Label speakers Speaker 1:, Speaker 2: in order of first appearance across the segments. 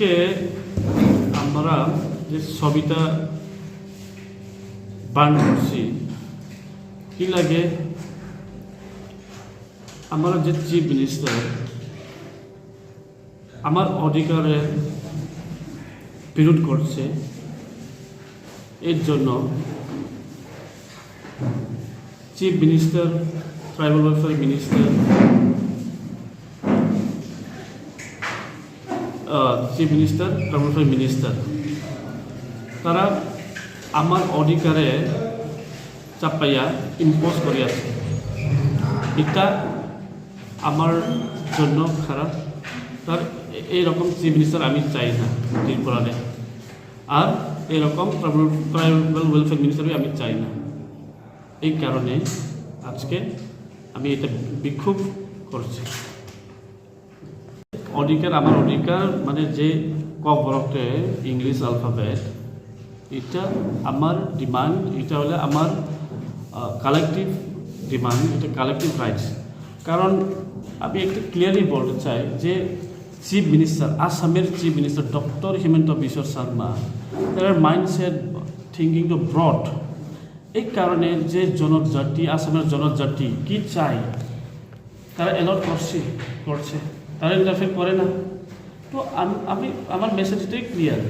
Speaker 1: আজকে আমরা যে ছবিটা বান করছি কি লাগে, আমরা যে চিফ মিনিস্টার আমার অধিকারের বিরোধ করছে, এর জন্য chief minister, tribal welfare minister, chief minister, tribal welfare minister তারা আমার অধিকারে চাপাইয়া ইম্পোজ করিয়াছে। এটা আমার জন্য খারাপ। তার এইরকম চিফ মিনিস্টার আমি চাই না ত্রিপুরাতে, আর এরকম ট্রাইবাল ওয়েলফেয়ার মিনিস্টারই আমি চাই না। এই কারণে আজকে আমি এটা বিক্ষোভ করছি। অধিকার, আমার অধিকার মানে যে ক বরফে ইংলিশ অ্যালফাবেট, এটা আমার ডিমান্ড, এটা হলে আমার কালেকটিভ ডিমান্ড, এটা কালেকটিভ রাইটস। কারণ আমি একটু ক্লিয়ারলি বলতে চাই যে চিফ মিনিস্টার, আসামের chief minister doctor Himanta Biswa Sarma, তার মাইন্ডসেট থিঙ্কিং টু ব্রড। এই কারণে যে জনজাতি, আসামের জনজাতি কি চাই তারা এলট করছে, তারা ইন্টারফেয়ার করে না। তো আমি আমার মেসেজটাই ক্লিয়ার।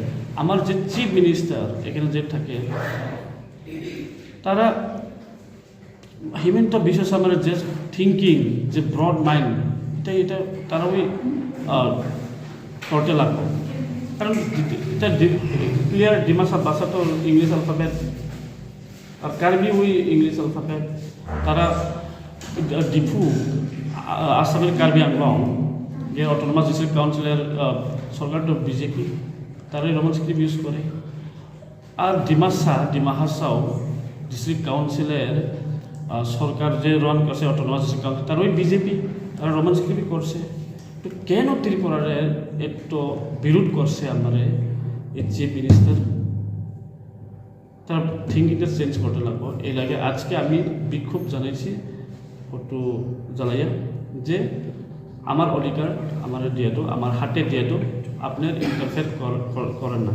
Speaker 1: আমার যে চিফ মিনিস্টার এখানে যে থাকে, তারা হিমন্ত বিশ্ব শর্মার যে থিঙ্কিং, যে ব্রড মাইন্ড, এটা তারা ওই করতে লাগবে। কারণ এটা ক্লিয়ার, ডিমাসা ভাষা তো ইংলিশ অ্যালফাবেট, আর কার্বি ওই ইংলিশ অ্যালফাবেট। তারা ডিফু, আসামের কার্বি আংলং যে অটোনমাস ডিস্ট্রিক্ট কাউন্সিলের সরকার তো বিজেপি, তারা রোমান স্ক্রিপ্ট ইউজ করে। আর ডিমা হাসাও ডিস্ট্রিক্ট কাউন্সিলের সরকার যে রান করছে অটোনমাস ডিস্ট্রিক্ট কাউন্সিল, তারা ওই বিজেপি, তারা রোমান স্ক্রিপ্ট করছে। তো কেন ত্রিপুরার একটু বিরোধ করছে আমার এই চিফ মিনিস্টার? তার থিঙ্কিংটা চেঞ্জ করতে লাগবো। এই লাগে আজকে আমি বিক্ষোভ জানাইছি ফটো জ্বালাইয়া, যে আমার অধিকার আমার দিয়ে দো, আমার হাতে দিয়ে দো, আপনার ইন্টারফেয়ার করেন না।